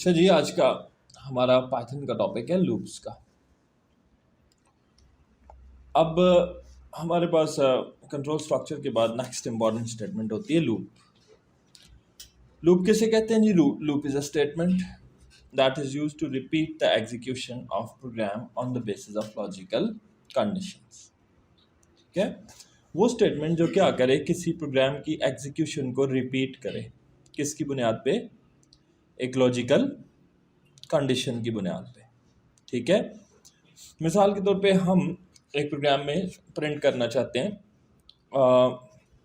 अच्छा जी, आज का हमारा पाइथन का टॉपिक है लूप्स का। अब हमारे पास कंट्रोल स्ट्रक्चर के बाद नेक्स्ट इंपॉर्टेंट स्टेटमेंट होती है लूप। लूप किसे कहते हैं जी? Loop is a statement that is used to repeat the execution of program on the basis of logical conditions. ठीक है, वो स्टेटमेंट जो क्या करे, किसी प्रोग्राम की एग्जीक्यूशन को रिपीट करे। किसकी बुनियाद पे? एक लॉजिकल कंडीशन की बुनियाद पे। ठीक है, मिसाल के तौर पे हम एक प्रोग्राम में प्रिंट करना चाहते हैं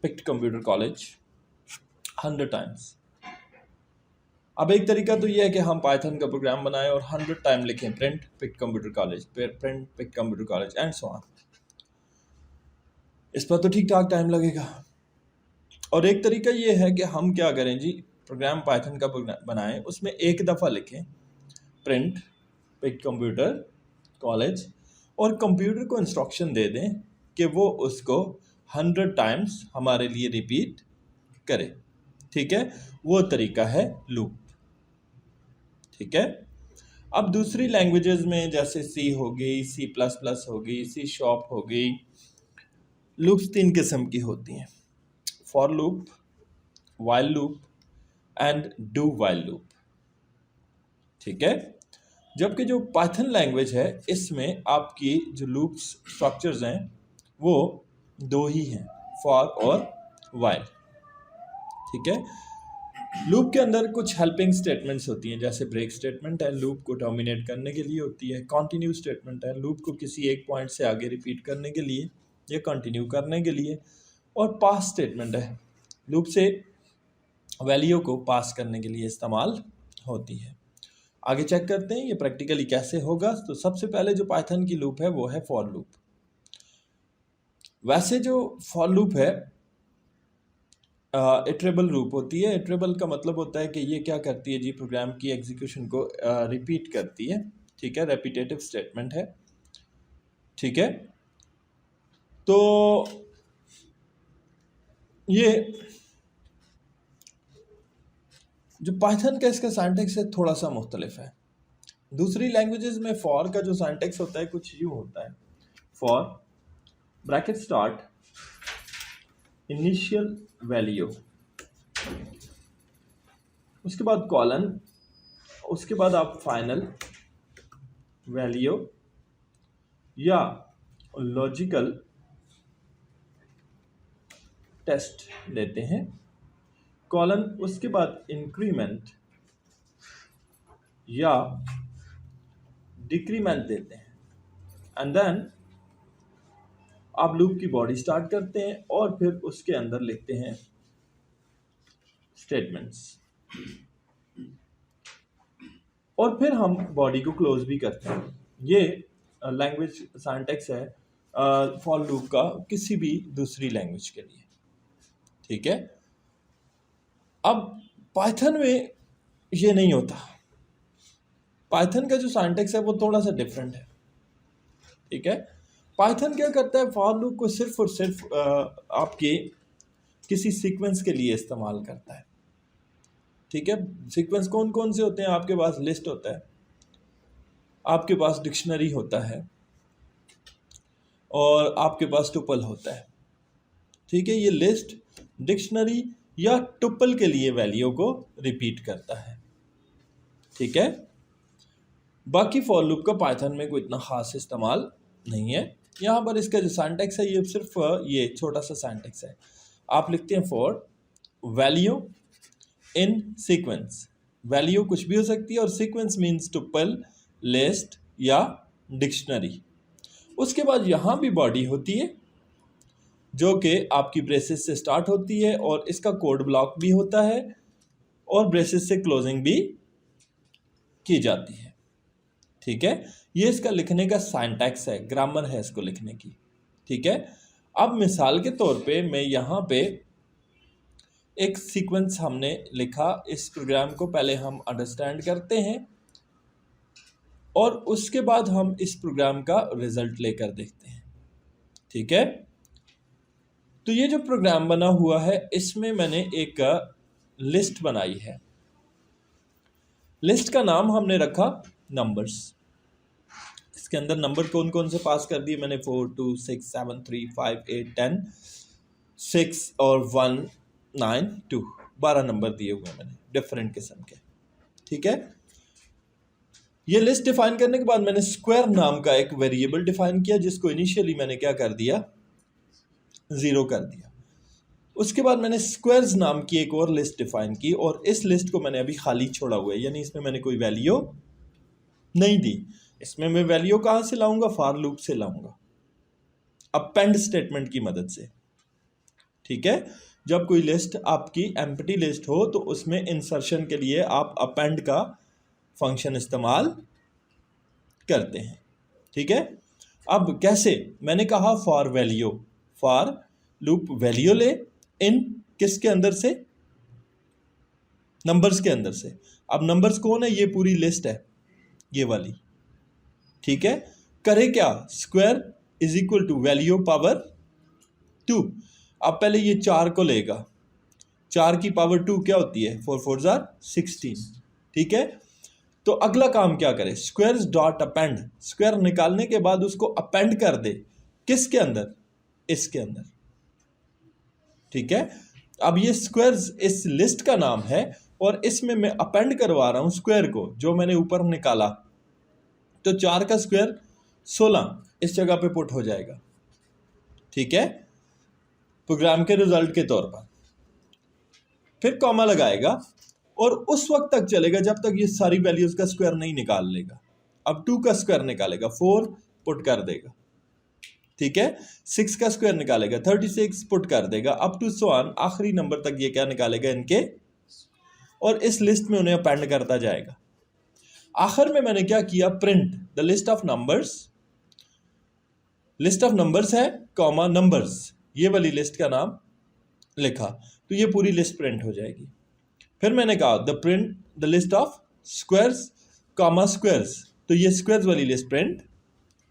पिक्ड कंप्यूटर कॉलेज 100 टाइम्स। अब एक तरीका तो ये है कि हम पाइथन का प्रोग्राम बनाएं और 100 टाइम लिखें print picked computer college, print picked computer college and so on. इस पर तो ठीक ठाक टाइम लगेगा। और एक तरीका ये है कि हम क्या करें जी, प्रोग्राम पाइथन का बनाएं, उसमें एक दफ़ा लिखें प्रिंट पिक्ड कंप्यूटर कॉलेज और कंप्यूटर को इंस्ट्रक्शन दे दें कि वो उसको 100 टाइम्स हमारे लिए रिपीट करे। ठीक है, वो तरीका है लूप। ठीक है, अब दूसरी लैंग्वेजेस में जैसे सी हो गई, सी प्लस प्लस हो गई, सी शॉप हो गई, लूप्स 3 किस्म की होती हैं: for loop, while loop and do while loop. ठीक है, जबकि जो पाइथन लैंग्वेज है इसमें आपकी जो लूप्स स्ट्रक्चर्स हैं वो दो ही हैं, फॉर और वाइल। ठीक है, लूप के अंदर कुछ हेल्पिंग स्टेटमेंट्स होती हैं, जैसे ब्रेक स्टेटमेंट है, लूप को टर्मिनेट करने के लिए होती है। कंटिन्यू स्टेटमेंट है, लूप को किसी एक पॉइंट से आगे रिपीट करने के लिए या कंटिन्यू करने के लिए। और पास स्टेटमेंट है, लूप से वैल्यू को पास करने के लिए इस्तेमाल होती है। आगे चेक करते हैं ये प्रैक्टिकली कैसे होगा। तो सबसे पहले जो पाइथन की लूप है वो है फॉर लूप। वैसे जो फॉर लूप है इटरेबल लूप होती है। इटरेबल का मतलब होता है कि ये क्या करती है जी, प्रोग्राम की एग्जीक्यूशन को रिपीट करती है। ठीक है, रेपिटेटिव स्टेटमेंट है। ठीक है, तो ये जो पाइथन का इसका सिंटैक्स है थोड़ा सा मुख्तलिफ है। दूसरी लैंग्वेजेस में फॉर का जो सिंटैक्स होता है कुछ यूँ होता है: for bracket start initial value, उसके बाद कॉलन, उसके बाद आप फाइनल वैल्यू या लॉजिकल टेस्ट लेते हैं, कॉलन, उसके बाद इंक्रीमेंट या डिक्रीमेंट देते हैं एंड देन आप लूप की बॉडी स्टार्ट करते हैं और फिर उसके अंदर लिखते हैं स्टेटमेंट्स और फिर हम बॉडी को क्लोज भी करते हैं। ये लैंग्वेज सिंटैक्स है फॉर लूप का किसी भी दूसरी लैंग्वेज के लिए। ठीक है, अब पाइथन में ये नहीं होता। पाइथन का जो सिंटैक्स है वो थोड़ा सा डिफरेंट है। ठीक है, पाइथन क्या करता है, फॉर लूप को सिर्फ और सिर्फ आपके किसी सीक्वेंस के लिए इस्तेमाल करता है। ठीक है, सीक्वेंस कौन कौन से होते हैं? आपके पास लिस्ट होता है, आपके पास डिक्शनरी होता है और आपके पास टुपल होता है। ठीक है, ये लिस्ट, डिक्शनरी या टुपल के लिए वैल्यू को रिपीट करता है। ठीक है, बाकी फॉर लूप का पाइथन में कोई इतना खास इस्तेमाल नहीं है। यहाँ पर इसका जो सिंटैक्स है ये सिर्फ ये छोटा सा सिंटैक्स है। आप लिखते हैं for value in sequence. Value कुछ भी हो सकती है और सीक्वेंस मीन्स टुपल, लिस्ट या डिक्शनरी। उसके बाद यहाँ भी बॉडी होती है जो कि आपकी ब्रेसेस से स्टार्ट होती है और इसका कोड ब्लॉक भी होता है और ब्रेसेस से क्लोजिंग भी की जाती है। ठीक है, ये इसका लिखने का सिंटैक्स है, ग्रामर है इसको लिखने की। ठीक है, अब मिसाल के तौर पे मैं यहाँ पे एक सीक्वेंस हमने लिखा। इस प्रोग्राम को पहले हम अंडरस्टैंड करते हैं और उसके बाद हम इस प्रोग्राम का रिजल्ट लेकर देखते हैं। ठीक है, तो ये जो प्रोग्राम बना हुआ है इसमें मैंने एक लिस्ट बनाई है। लिस्ट का नाम हमने रखा नंबर्स। इसके अंदर नंबर कौन कौन से पास कर दिए मैंने, 4 2 6 7 3 5 8 10 6 और 1 9 2, 12 नंबर दिए हुए मैंने डिफरेंट किस्म के। ठीक है, ये लिस्ट डिफाइन करने के बाद मैंने स्क्वायर नाम का एक वेरिएबल डिफाइन किया, जिसको इनिशियली मैंने क्या कर दिया, 0 कर दिया। उसके बाद मैंने स्क्वायर्स नाम की एक और लिस्ट डिफाइन की, और इस लिस्ट को मैंने अभी खाली छोड़ा हुआ है, यानी इसमें मैंने कोई वैल्यू नहीं दी। इसमें मैं वैल्यू कहां से लाऊंगा, फॉर लूप से लाऊंगा, अपेंड स्टेटमेंट की मदद से। ठीक है, जब कोई लिस्ट आपकी एम्प्टी लिस्ट हो तो उसमें इंसर्शन के लिए आप अपेंड का फंक्शन इस्तेमाल करते हैं। ठीक है, अब कैसे, मैंने कहा for value, for loop value ले इन किसके अंदर से, नंबर्स के अंदर से। अब नंबर्स कौन है, ये पूरी लिस्ट है ये वाली। ठीक है, करे क्या, square is equal to value power 2। अब पहले ये 4 को लेगा, 4 की पावर 2 क्या होती है, 4 4 जार 16। ठीक है, तो अगला काम क्या करे, स्क्वायर्स डॉट अपेंड, स्क्वायर निकालने के बाद उसको अपेंड कर दे किसके अंदर, इसके अंदर। ठीक है, अब ये स्क्वायर्स इस लिस्ट का नाम है, और इसमें मैं अपेंड करवा रहा हूं स्क्वायर को जो मैंने ऊपर निकाला। तो 4 का स्क्वायर 16 इस जगह पे पुट हो जाएगा। ठीक है, प्रोग्राम के रिजल्ट के तौर पर। फिर कॉमा लगाएगा और उस वक्त तक चलेगा जब तक ये सारी वैल्यूज का स्क्वायर नहीं निकाल लेगा। अब 2 का स्क्वायर निकालेगा, 4 पुट कर देगा। ठीक है, 6 का स्क्वायर निकालेगा, 36 पुट कर देगा, अप टू सो ऑन, आखिरी नंबर तक ये क्या निकालेगा इनके, और इस लिस्ट में उन्हें अपेंड करता जाएगा। आखिर में मैंने क्या किया, print the list of numbers, list of numbers है कॉमा नंबर्स, ये वाली लिस्ट का नाम लिखा, तो ये पूरी लिस्ट प्रिंट हो जाएगी। फिर मैंने कहा the print the list of squares comma squares, तो ये स्क्वायर्स वाली लिस्ट प्रिंट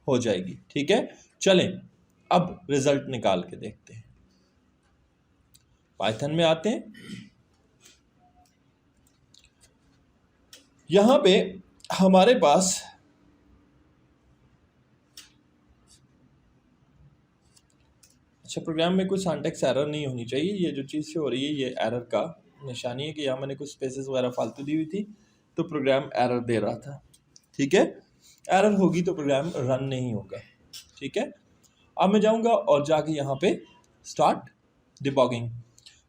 हो जाएगी। ठीक है, चलें अब रिजल्ट निकाल के देखते हैं। पाइथन में आते हैं, यहां पे हमारे पास अच्छा, प्रोग्राम में कोई सिंटैक्स एरर नहीं होनी चाहिए। ये जो चीज़ से हो रही है ये एरर का निशानी है कि यहाँ मैंने कुछ स्पेसेस वगैरह फालतू दी हुई थी तो प्रोग्राम एरर दे रहा था। ठीक है, एरर होगी तो प्रोग्राम रन नहीं होगा। ठीक है, अब मैं जाऊँगा और जाके यहाँ पे स्टार्ट डिबॉगिंग।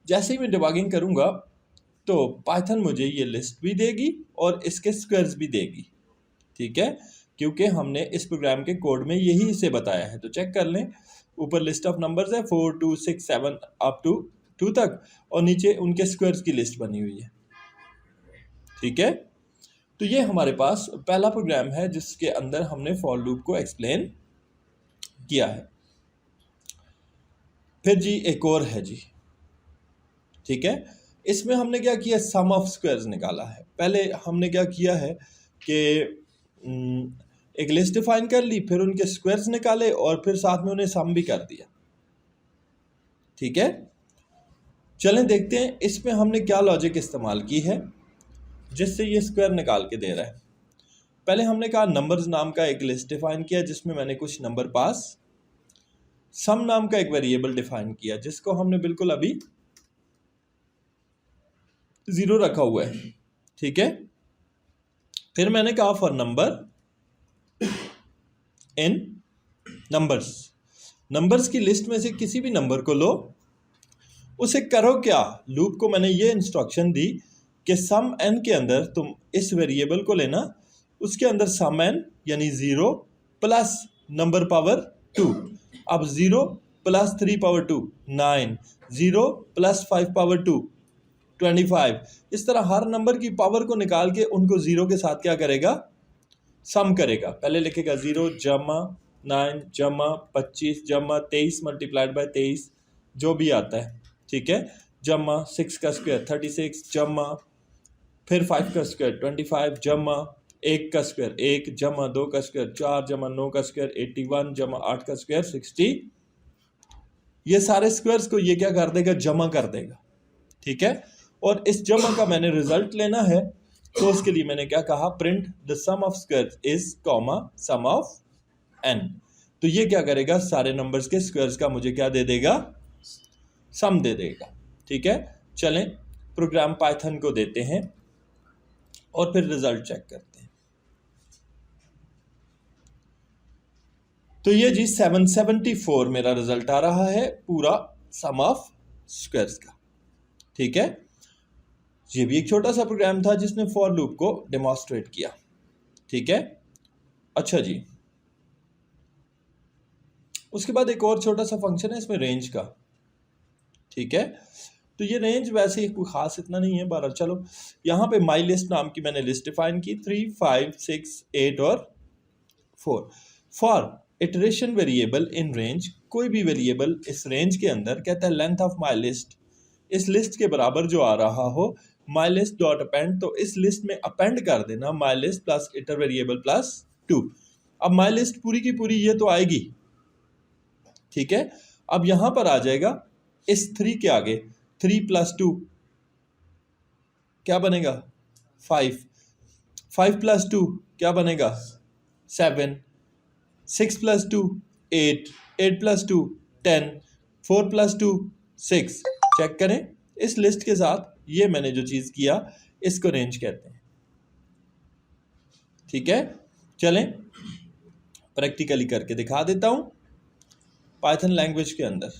जैसे ही मैं डिबॉगिंग करूँगा तो पाइथन मुझे ये लिस्ट भी देगी और इसके स्क्वायर्स भी देगी। ठीक है, क्योंकि हमने इस प्रोग्राम के कोड में यही इसे बताया है। तो चेक कर लें, ऊपर लिस्ट ऑफ नंबर्स है 4 2 6 7 अप टू 2 तक, और नीचे उनके स्क्वायर्स की लिस्ट बनी हुई है। ठीक है, तो ये हमारे पास पहला प्रोग्राम है जिसके अंदर हमने फॉर लूप को एक्सप्लेन किया है। फिर जी एक और है जी। ठीक है, इसमें हमने क्या किया, सम ऑफ स्क्वायर्स निकाला है। पहले हमने क्या किया है कि एक लिस्ट डिफाइन कर ली, फिर उनके स्क्वायर्स निकाले और फिर साथ में उन्हें सम भी कर दिया। ठीक है, चलें देखते हैं इसमें हमने क्या लॉजिक इस्तेमाल की है जिससे ये स्क्वायर निकाल के दे रहा है। पहले हमने कहा नंबर्स नाम का एक लिस्ट डिफाइन किया जिसमें मैंने कुछ नंबर पास, सम नाम का एक वेरिएबल डिफाइन किया जिसको हमने बिल्कुल अभी 0 रखा हुआ है। ठीक है, फिर मैंने कहा for number in numbers, numbers की लिस्ट में से किसी भी नंबर को लो, उसे करो क्या, लूप को मैंने ये इंस्ट्रक्शन दी कि सम n के अंदर तुम इस वेरिएबल को लेना, उसके अंदर सम n यानी 0 प्लस नंबर पावर 2। अब 0 प्लस 3 पावर 2 9, 0 प्लस 5 पावर 2 25। इस तरह हर नंबर की पावर को निकाल के उनको 0 के साथ क्या करेगा, सम करेगा। पहले लिखेगा 0 जमा 9 जमा 25 जमा 23 मल्टीप्लाइड बाय 23 जो भी आता है। ठीक है, जमा 6 का स्क्वायर 36 जमा फिर 5 का स्क्वायर 25 जमा 1 का स्क्वायर 1 जमा 2 का स्क्वायर 4 जमा 9 का स्क्वायर 81 जमा 8 का स्क्वायर 60। ये सारे स्क्वायर्स को ये क्या कर देगा, जमा कर देगा। ठीक है, और इस जमा का मैंने रिजल्ट लेना है तो उसके लिए मैंने क्या कहा, print the sum of squares is comma sum of n। तो ये क्या करेगा, सारे नंबर्स के स्क्वायर्स का मुझे क्या दे देगा, सम दे देगा। ठीक है, चलें प्रोग्राम पाइथन को देते हैं और फिर रिजल्ट चेक करते हैं। तो ये जी 774 मेरा रिजल्ट आ रहा है, पूरा सम ऑफ स्क्वायर्स का। ठीक है, ये भी एक छोटा सा प्रोग्राम था जिसने फॉर लूप को डेमोन्स्ट्रेट किया। ठीक है, अच्छा जी, उसके बाद एक और छोटा सा फंक्शन है इसमें रेंज का। ठीक है, तो ये रेंज वैसे ही कोई खास इतना नहीं है, बहरहाल चलो यहाँ पे माई लिस्ट नाम की मैंने लिस्ट डिफाइन की 3, 5, 6, 8 और 4। For iteration variable in range, कोई भी वेरिएबल इस रेंज के अंदर कहता है लेंथ ऑफ माई लिस्ट, इस लिस्ट के बराबर जो आ रहा हो, माई लिस्ट डॉट अपेंड, तो इस लिस्ट में अपेंड कर देना my list plus hitter variable plus 2। अब माई लिस्ट पूरी की पूरी ये तो आएगी। ठीक है, अब यहां पर आ जाएगा इस 3 के आगे 3 प्लस 2 क्या बनेगा 5, 5 प्लस 2 क्या बनेगा 7, 6 प्लस 2 8, 8 प्लस 2 10, 4 प्लस 2 6। चेक करें इस लिस्ट के साथ ये मैंने जो चीज किया इसको रेंज कहते हैं। ठीक है, चलें प्रैक्टिकली करके दिखा देता हूं पाइथन लैंग्वेज के अंदर।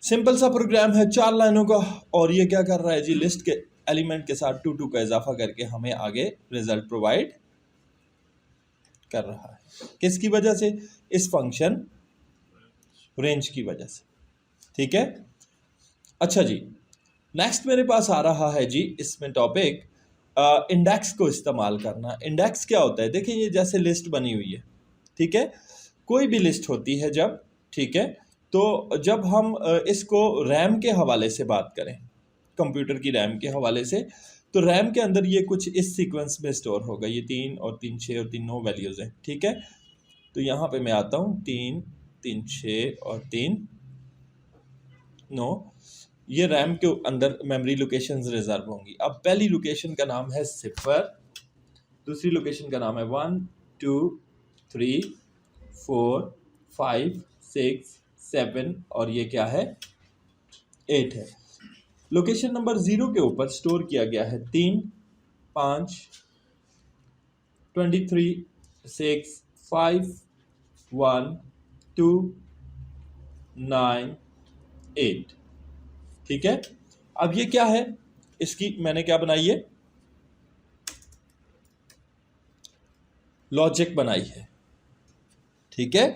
सिंपल सा प्रोग्राम है 4 लाइनों का, और ये क्या कर रहा है जी, लिस्ट के एलिमेंट के साथ 2 2 का इजाफा करके हमें आगे रिजल्ट प्रोवाइड कर रहा है। किसकी वजह से, इस फंक्शन रेंज की वजह से। ठीक है, अच्छा जी, नेक्स्ट मेरे पास आ रहा है जी इसमें टॉपिक इंडेक्स को इस्तेमाल करना। इंडेक्स क्या होता है, देखिए ये जैसे लिस्ट बनी हुई है। ठीक है, कोई भी लिस्ट होती है जब, ठीक है, तो जब हम इसको रैम के हवाले से बात करें, कंप्यूटर की रैम के हवाले से, तो रैम के अंदर ये कुछ इस सीक्वेंस में स्टोर होगा। ये 3 और 3 6 और 3 9 वैल्यूज़ हैं। ठीक है, तो यहाँ पे मैं आता हूँ 3 3 6 और 3 9, ये रैम के अंदर मेमोरी लोकेशंस रिजर्व होंगी। अब पहली लोकेशन का नाम है 0, दूसरी लोकेशन का नाम है 1 2 3 4 5 6 7 और ये क्या है 8 है। लोकेशन नंबर 0 के ऊपर स्टोर किया गया है 3 5 23 6 5 1 2 9 8। ठीक है, अब ये क्या है, इसकी मैंने क्या बनाई है, लॉजिक बनाई है। ठीक है,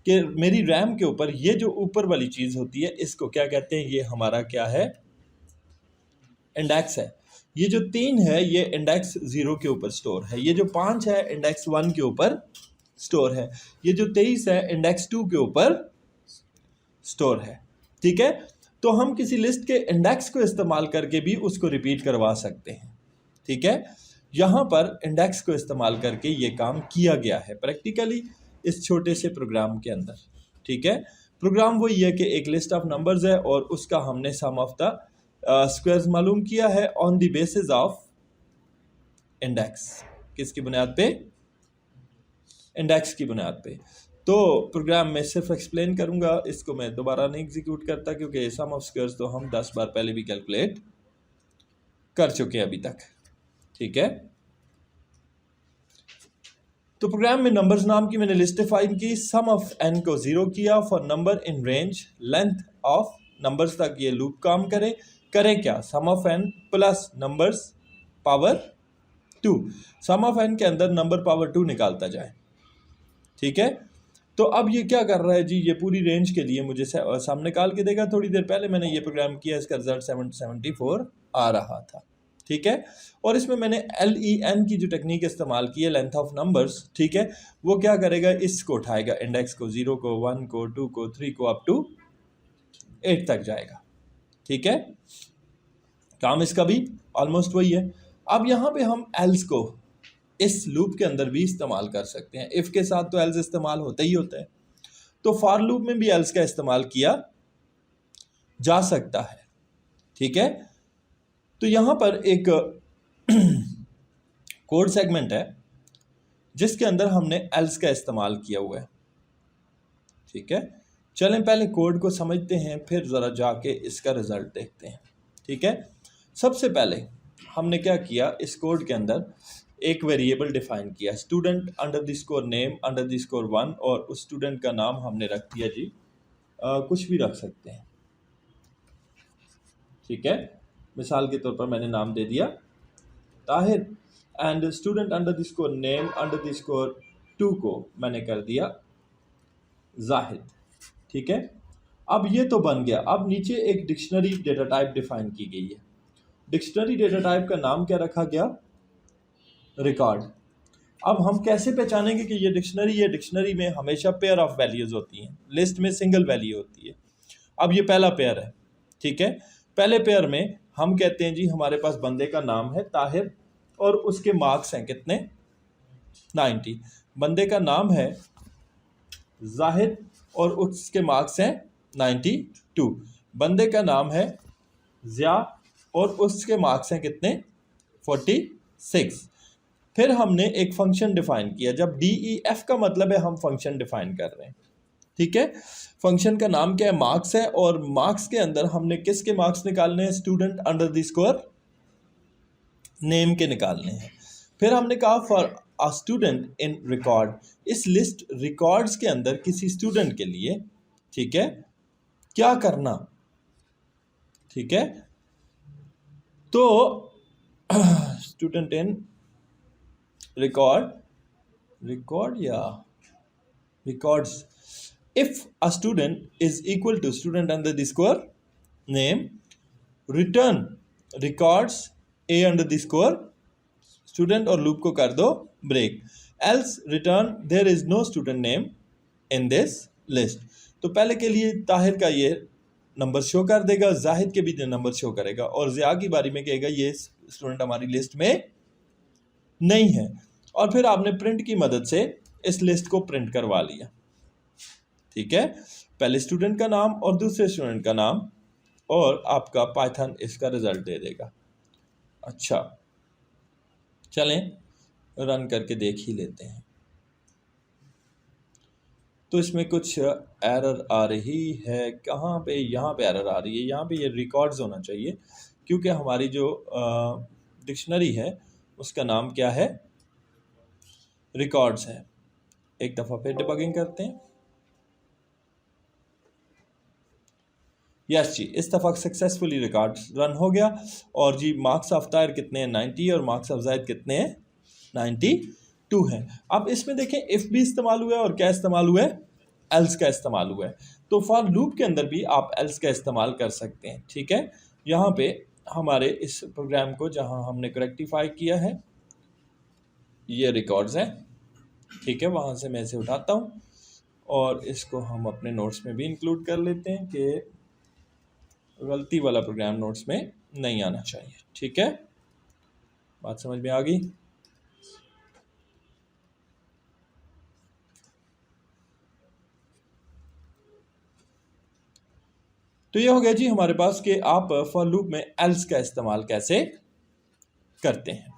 कि मेरी रैम के ऊपर ये जो ऊपर वाली चीज होती है इसको क्या कहते हैं, ये हमारा क्या है, इंडेक्स है। ये जो 3 है ये इंडेक्स 0 के ऊपर स्टोर है, ये जो 5 है इंडेक्स 1 के ऊपर स्टोर है, ये जो 23 है इंडेक्स 2 के ऊपर स्टोर है। ठीक है, तो हम किसी लिस्ट के इंडेक्स को इस्तेमाल करके भी उसको रिपीट करवा सकते हैं। ठीक है, यहाँ पर इंडेक्स को इस्तेमाल करके ये काम किया गया है प्रैक्टिकली इस छोटे से प्रोग्राम के अंदर। ठीक है, प्रोग्राम वही है कि एक लिस्ट ऑफ नंबर्स है और उसका हमने सम ऑफ द स्क्वायर्स मालूम किया है on the basis of index. किसकी बुनियाद पे, इंडेक्स की बुनियाद पे। तो प्रोग्राम में सिर्फ एक्सप्लेन करूंगा, इसको मैं दोबारा नहीं एग्जीक्यूट करता क्योंकि सम ऑफ स्क्वायर्स तो हम 10 बार पहले भी कैलकुलेट कर चुके हैं अभी तक। ठीक है, तो प्रोग्राम में नंबर्स नाम की मैंने लिस्ट डिफाइन की, सम ऑफ n को 0 किया for number in range length of numbers तक ये लूप काम करें क्या, sum of n plus numbers power 2, sum of n के अंदर नंबर पावर 2 निकालता जाए। ठीक है, तो अब ये क्या कर रहा है जी, ये पूरी रेंज के लिए मुझे सम निकाल के देगा। थोड़ी देर पहले मैंने ये प्रोग्राम किया, इसका रिजल्ट 774 आ रहा था। ठीक है, और इसमें मैंने LEN की जो टेक्निक इस्तेमाल की है, लेंथ ऑफ नंबर्स। ठीक है, वो क्या करेगा, इसको उठाएगा, इंडेक्स को 0 को 1 को 2 को 3 को अप टू 8 तक जाएगा। ठीक है, काम इसका भी ऑलमोस्ट वही है। अब यहाँ पे हम एल्स को इस लूप के अंदर भी इस्तेमाल कर सकते हैं। इफ के साथ तो एल्स इस्तेमाल होता ही होता है, तो फॉर लूप में भी एल्स का इस्तेमाल किया जा सकता है। ठीक है, तो यहां पर एक कोड सेगमेंट है जिसके अंदर हमने एल्स का इस्तेमाल किया हुआ है। ठीक है, चलें पहले कोड को समझते हैं, फिर ज़रा जाके इसका रिजल्ट देखते हैं। ठीक है, सबसे पहले हमने क्या किया, इस कोड के अंदर एक वेरिएबल डिफाइन किया, student under the score name under the score 1, और उस स्टूडेंट का नाम हमने रख दिया जी कुछ भी रख सकते हैं। ठीक है, मिसाल के तौर पर मैंने नाम दे दिया Tahir, and student under the score name under the score 2 को मैंने कर दिया जाहिद। ठीक है, अब ये तो बन गया। अब नीचे एक डिक्शनरी डेटा टाइप डिफाइन की गई है। डिक्शनरी डेटा टाइप का नाम क्या रखा गया, रिकॉर्ड। अब हम कैसे पहचानेंगे कि ये डिक्शनरी है? डिक्शनरी में हमेशा पेयर ऑफ वैल्यूज होती हैं, लिस्ट में सिंगल वैल्यू होती है। अब ये पहला पेयर है। ठीक है, पहले पेयर में हम कहते हैं जी हमारे पास बंदे का नाम है ताहिर और उसके मार्क्स हैं कितने, 90। बंदे का नाम है जाहिद और उसके मार्क्स हैं 92। बंदे का नाम है ज़िया और उसके मार्क्स हैं कितने, 46। फिर हमने एक फंक्शन डिफाइन किया। जब DEF का मतलब है हम फंक्शन डिफाइन कर रहे हैं। ठीक है, फंक्शन का नाम क्या है, मार्क्स है, और मार्क्स के अंदर हमने किसके मार्क्स निकालने हैं, student under the score name के निकालने हैं। फिर हमने कहा for a student in record, इस लिस्ट रिकॉर्ड्स के अंदर किसी स्टूडेंट के लिए, ठीक है, क्या करना। ठीक है, तो स्टूडेंट इन रिकॉर्ड या records, if a student is equal to student under the score name, return records a under the score student, और लूप को कर दो break, else return there is no student name in this list। तो पहले के लिए ताहिर का ये नंबर शो कर देगा, जाहिद के भी नंबर शो करेगा, और ज़िया की बारी में कहेगा ये स्टूडेंट हमारी लिस्ट में नहीं है। और फिर आपने प्रिंट की मदद से इस लिस्ट को प्रिंट करवा लिया। ठीक है, पहले स्टूडेंट का नाम और दूसरे स्टूडेंट का नाम, और आपका पाइथन इसका रिजल्ट दे देगा। अच्छा, चलें रन करके देख ही लेते हैं। तो इसमें कुछ एरर आ रही है, कहाँ पे, यहाँ पे एरर आ रही है। यहाँ पे ये रिकॉर्ड्स होना चाहिए, क्योंकि हमारी जो डिक्शनरी है उसका नाम क्या है, रिकॉर्ड्स है। एक दफ़ा फिर डिबगिंग करते हैं। यस जी, इस दफ़ा सक्सेसफुली रिकॉर्ड रन हो गया, और जी मार्क्स ऑफ ताहिर कितने हैं, 90, और मार्क्स ऑफ जाहिद कितने हैं, 92 हैं। अब इसमें देखें इफ़ भी इस्तेमाल हुआ है और क्या इस्तेमाल हुआ है, एल्स का इस्तेमाल हुआ है। तो फॉर लूप के अंदर भी आप एल्स का इस्तेमाल कर सकते हैं। ठीक है, यहाँ पे हमारे इस प्रोग्राम को जहाँ हमने करेक्टिफाई किया है, ये रिकॉर्ड्स हैं। ठीक है, वहाँ से मैं इसे उठाता हूँ और इसको हम अपने नोट्स में भी इंक्लूड कर लेते हैं कि गलती वाला प्रोग्राम नोट्स में नहीं आना चाहिए। ठीक है, बात समझ में आ गई। तो ये हो गया जी हमारे पास कि आप फॉर लूप में एल्स का इस्तेमाल कैसे करते हैं।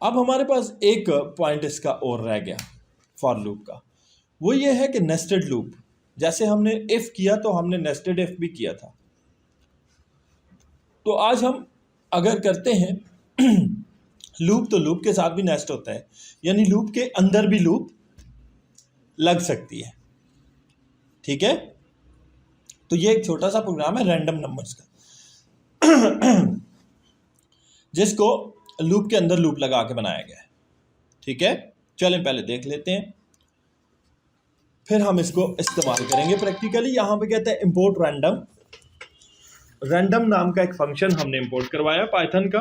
अब हमारे पास एक पॉइंट इसका और रह गया फॉर लूप का, वो ये है कि नेस्टेड लूप। जैसे हमने इफ किया तो हमने नेस्टेड इफ भी किया था, तो आज हम अगर करते हैं लूप, तो लूप के साथ भी नेस्ट होता है, यानी लूप के अंदर भी लूप लग सकती है। ठीक है, तो ये एक छोटा सा प्रोग्राम है रैंडम नंबर्स का जिसको लूप के अंदर लूप लगा के बनाया गया है। ठीक है, चलें पहले देख लेते हैं, फिर हम इसको इस्तेमाल करेंगे प्रैक्टिकली। यहाँ पे कहते हैं इंपोर्ट रैंडम। रैंडम नाम का एक फंक्शन हमने इंपोर्ट करवाया पाइथन का,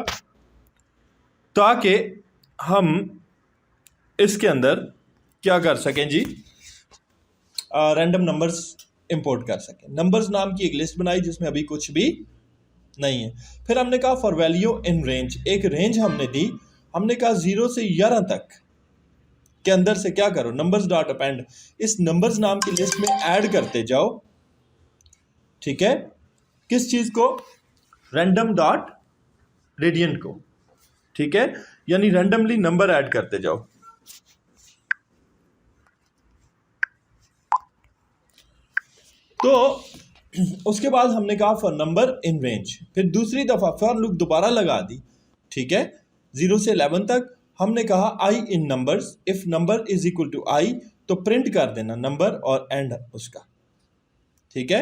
ताकि हम इसके अंदर क्या कर सकें जी, रैंडम नंबर्स इंपोर्ट कर सकें। नंबर्स नाम की एक लिस्ट बनाई जिसमें अभी कुछ भी नहीं है। फिर हमने कहा फॉर वैल्यू इन रेंज, एक रेंज हमने दी। हमने कहा 0 से 11 तक के अंदर से क्या करो, नंबर्स डॉट अपेंड, इस नंबर्स नाम की लिस्ट में ऐड करते जाओ। ठीक है, किस चीज को? रैंडम डॉट रेडियन को, ठीक है, यानी रैंडमली नंबर ऐड करते जाओ। तो उसके बाद हमने कहा फॉर नंबर इन रेंज, फिर दूसरी दफा फॉर लूप दोबारा लगा दी, ठीक है, 0 से 11 तक। हमने कहा I in numbers, if number is equal to I तो प्रिंट कर देना नंबर और एंड उसका, ठीक है।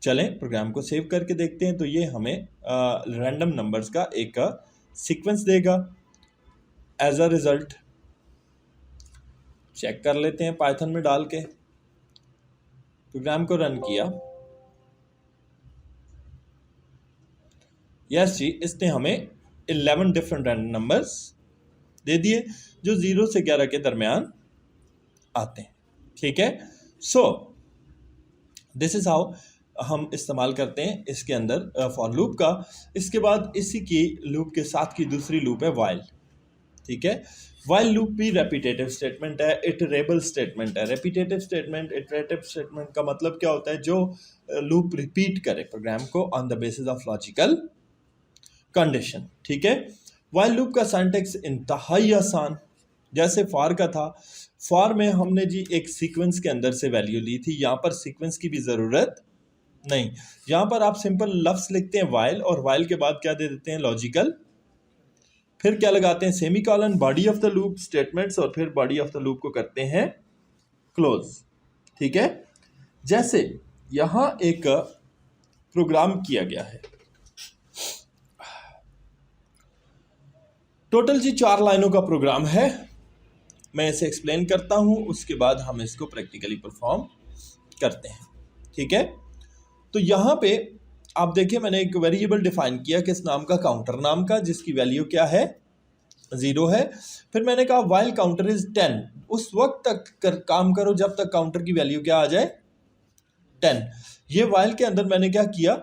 चलें प्रोग्राम को सेव करके देखते हैं, तो ये हमें रैंडम नंबर्स का एक सीक्वेंस देगा एज अ रिजल्ट। चेक कर लेते हैं पाइथन में डाल के, प्रोग्राम को रन किया। यस जी, इसने हमें 11 डिफरेंट रैंडम नंबर्स दे दिए जो 0 से 11 के दरमियान आते हैं, ठीक है। सो दिस इज हाउ हम इस्तेमाल करते हैं इसके अंदर फॉर लूप का। इसके बाद इसी की लूप के साथ की दूसरी लूप है वाइल, ठीक है। वाइल लूप भी रेपिटेटिव स्टेटमेंट है, इटरेबल स्टेटमेंट है। रेपिटेटिव स्टेटमेंट, इटरेटिव स्टेटमेंट का मतलब क्या होता है? जो लूप रिपीट करे प्रोग्राम को on the basis of logical condition, ठीक है। वाइल लूप का सिंटैक्स इंतहाई आसान, जैसे फॉर का था। फॉर में हमने जी एक सीक्वेंस के अंदर से वैल्यू ली थी, यहाँ पर सीक्वेंस की भी ज़रूरत नहीं, यहाँ पर आप सिंपल लफ्ज़ लिखते हैं वाइल, और वाइल के बाद क्या दे देते हैं? लॉजिकल, फिर क्या लगाते हैं? Semi colon, body of the loop statements, और फिर बॉडी ऑफ द लूप को करते हैं क्लोज, ठीक है। जैसे यहां एक प्रोग्राम किया गया है, टोटल जी 4 लाइनों का प्रोग्राम है। मैं इसे एक्सप्लेन करता हूं, उसके बाद हम इसको प्रैक्टिकली परफॉर्म करते हैं, ठीक है। तो यहां पे आप देखिए, मैंने एक वेरिएबल डिफाइन किया किस नाम का? काउंटर नाम का, जिसकी वैल्यू क्या है? 0 है। फिर मैंने कहा वाइल काउंटर इज 10, उस वक्त तक काम करो जब तक काउंटर की वैल्यू क्या आ जाए? 10। ये वाइल के अंदर मैंने क्या किया?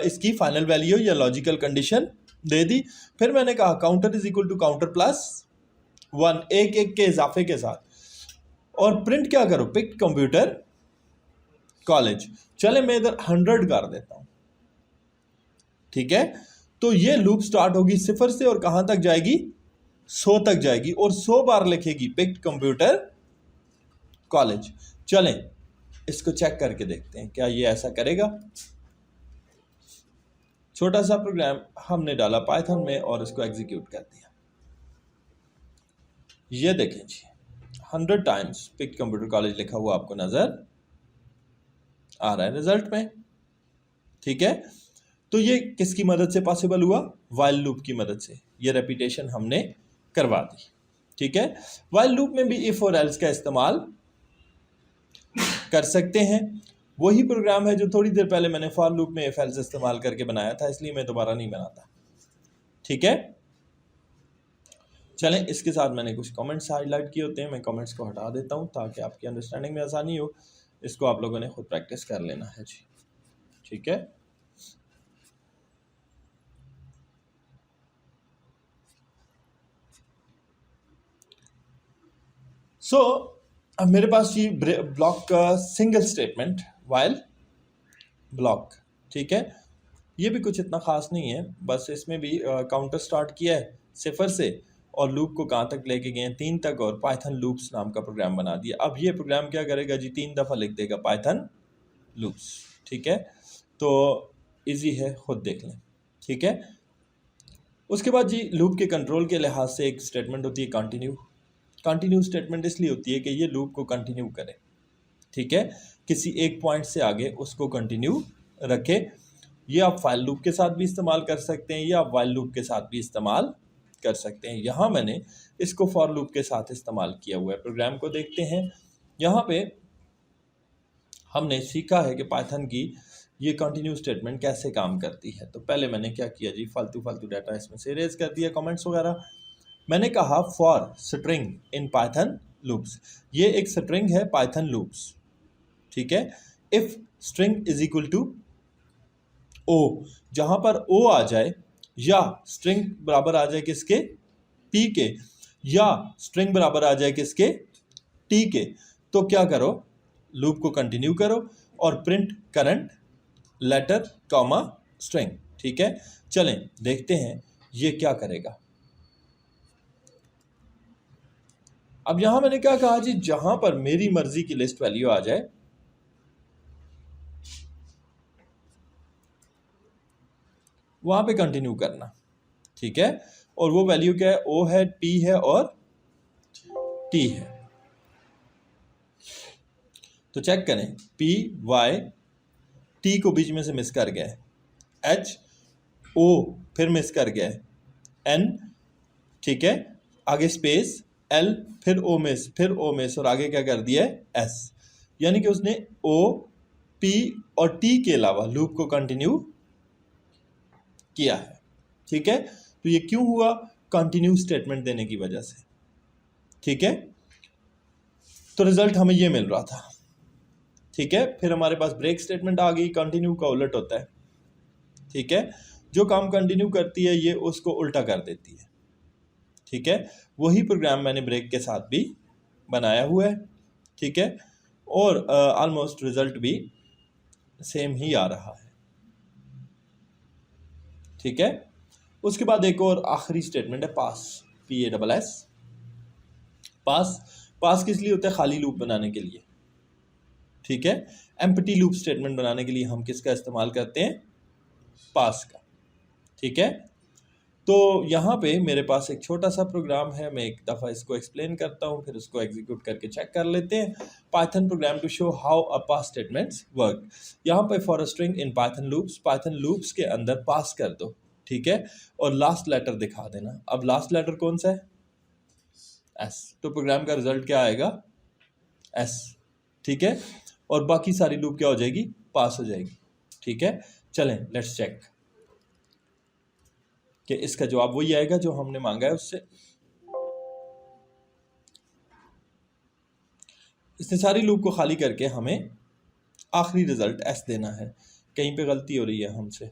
इसकी फाइनल वैल्यू या लॉजिकल कंडीशन दे दी। फिर मैंने कहा counter is equal to counter plus 1, एक एक के इजाफे के साथ, और प्रिंट क्या करो? Pick computer college. चले मैं इधर 100 कर देता हूं, ठीक है। तो ये लूप स्टार्ट होगी 0 से और कहां तक जाएगी? 100 तक जाएगी, और 100 बार लिखेगी पिक कंप्यूटर कॉलेज। चलें इसको चेक करके देखते हैं क्या ये ऐसा करेगा। छोटा सा प्रोग्राम हमने डाला पाइथन में और इसको एग्जीक्यूट कर दिया। ये देखें जी, 100 टाइम्स पिक कंप्यूटर कॉलेज लिखा हुआ आपको नजर आ रहा है रिजल्ट में, ठीक है। तो ये किसकी मदद से पॉसिबल हुआ? वाइल लूप की मदद से। ये रेपिटेशन हमने करवा दी, ठीक है। वाइल लूप में भी इफ और एल्स का इस्तेमाल कर सकते हैं। वही प्रोग्राम है जो थोड़ी देर पहले मैंने फॉर लूप में इफ एल्स इस्तेमाल करके बनाया था, इसलिए मैं दोबारा नहीं बनाता, ठीक है। चलें इसके साथ मैंने कुछ कमेंट्स हाईलाइट किए होते हैं, मैं कमेंट्स को हटा देता हूं ताकि आपकी अंडरस्टैंडिंग में आसानी हो। इसको आप लोगों ने खुद प्रैक्टिस कर लेना है जी, ठीक है। सो अब मेरे पास ये ब्लॉक का सिंगल स्टेटमेंट वाइल ब्लॉक, ठीक है। ये भी कुछ इतना खास नहीं है, बस इसमें भी काउंटर स्टार्ट किया है 0 से और लूप को कहाँ तक लेके गए हैं? 3 तक, और पाइथन लूप्स नाम का प्रोग्राम बना दिया। अब ये प्रोग्राम क्या करेगा जी? 3 दफ़ा लिख देगा पाइथन लूप्स, ठीक है। तो इजी है, खुद देख लें, ठीक है। उसके बाद जी लूप के कंट्रोल के लिहाज से एक स्टेटमेंट होती है कंटिन्यू। कंटिन्यू स्टेटमेंट इसलिए होती है कि ये लूप को कंटिन्यू करे, ठीक है, किसी एक पॉइंट से आगे उसको कंटिन्यू रखे। ये आप फाइल लूप के साथ भी इस्तेमाल कर सकते हैं या आप वाइल लूप के साथ भी इस्तेमाल कर सकते हैं। यहाँ मैंने इसको फॉर लूप के साथ इस्तेमाल किया हुआ है। प्रोग्राम को देखते हैं। यहाँ पे हमने सीखा है कि पाइथन की ये कंटिन्यू स्टेटमेंट कैसे काम करती है। तो पहले मैंने क्या किया जी? फालतू डाटा इसमें से इरेज कर दिया, कमेंट्स वगैरह। मैंने कहा for string in Python loops, ये एक स्ट्रिंग है पाइथन लूप्स, ठीक है। If string is equal to O, जहां पर ओ आ जाए या स्ट्रिंग बराबर आ जाए किसके? पी के, या स्ट्रिंग बराबर आ जाए किसके? टी के, तो क्या करो? लूप को कंटिन्यू करो और print current letter comma string. ठीक है, चलें देखते हैं ये क्या करेगा। अब यहां मैंने क्या कहा जी, जहां पर मेरी मर्जी की लिस्ट वैल्यू आ जाए वहां पे कंटिन्यू करना। ठीक है, और वो वैल्यू क्या है, ओ है, पी है और टी है। तो चेक करें, पी वाई टी को बीच में से मिस कर गए, एच ओ फिर मिस कर गए, एन ठीक है, आगे स्पेस एल फिर ओ मिस और आगे क्या कर दिया है, एस। यानी कि उसने ओ पी और टी के अलावा लूप को कंटिन्यू किया है। ठीक है, तो ये क्यों हुआ, कंटिन्यू स्टेटमेंट देने की वजह से। ठीक है, तो रिजल्ट हमें ये मिल रहा था। ठीक है, फिर हमारे पास ब्रेक स्टेटमेंट आ गई, कंटिन्यू का उलट होता है। ठीक है, जो काम कंटिन्यू करती है ये उसको उल्टा कर देती है। ठीक है, वही प्रोग्राम मैंने ब्रेक के साथ भी बनाया हुआ है। ठीक है, और ऑलमोस्ट रिजल्ट भी सेम ही आ रहा है। ठीक है, उसके बाद एक और आखिरी स्टेटमेंट है पास, PASS। पास किस लिए होता है, खाली लूप बनाने के लिए। ठीक है, एम्प्टी लूप स्टेटमेंट बनाने के लिए हम किसका इस्तेमाल करते हैं, पास का। ठीक है, तो यहाँ पे मेरे पास एक छोटा सा प्रोग्राम है, मैं एक दफ़ा इसको एक्सप्लेन करता हूँ, फिर उसको एग्जीक्यूट करके चेक कर लेते हैं। Python program to show how a pass statements work. यहाँ पे for a string in Python loops के अंदर पास कर दो। ठीक है, और लास्ट लेटर दिखा देना। अब लास्ट लेटर कौन सा है, एस, तो प्रोग्राम का रिजल्ट क्या आएगा, एस। ठीक है, और बाकी सारी लूप क्या हो जाएगी, पास हो जाएगी। ठीक है, चलें लेट्स चेक कि इसका जवाब वही आएगा जो हमने मांगा है उससे। इसने सारी लूप को खाली करके हमें आखिरी रिजल्ट एस देना है। कहीं पे गलती हो रही है हमसे,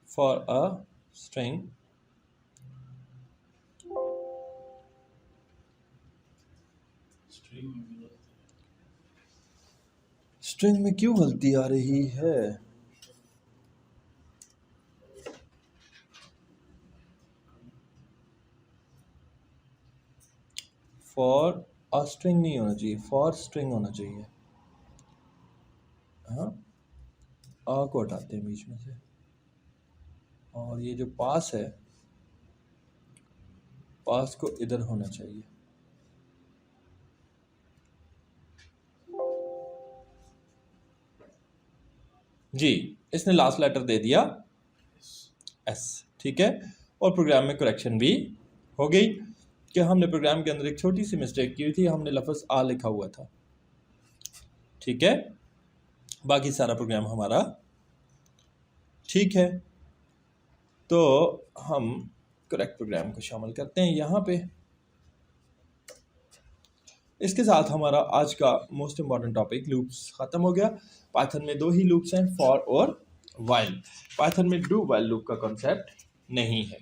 फॉर अ स्ट्रिंग स्ट्रिंग में क्यों गलती आ रही है, फॉर अ स्ट्रिंग नहीं होना चाहिए, फॉर स्ट्रिंग होना चाहिए। हाँ, आ को हटाते हैं बीच में से, और ये जो पास है, पास को इधर होना चाहिए। जी, इसने लास्ट लेटर दे दिया एस। ठीक है, और प्रोग्राम में करेक्शन भी हो गई कि हमने प्रोग्राम के अंदर एक छोटी सी मिस्टेक की थी, हमने लफ्ज़ आ लिखा हुआ था। ठीक है, बाकी सारा प्रोग्राम हमारा ठीक है। तो हम करेक्ट प्रोग्राम को शामिल करते हैं यहाँ पे। इसके साथ हमारा आज का मोस्ट इम्पॉर्टेंट टॉपिक लूप्स ख़त्म हो गया। पाइथन में दो ही लूप्स हैं, फॉर और वाइल। पाइथन में डू वाइल लूप का कॉन्सेप्ट नहीं है।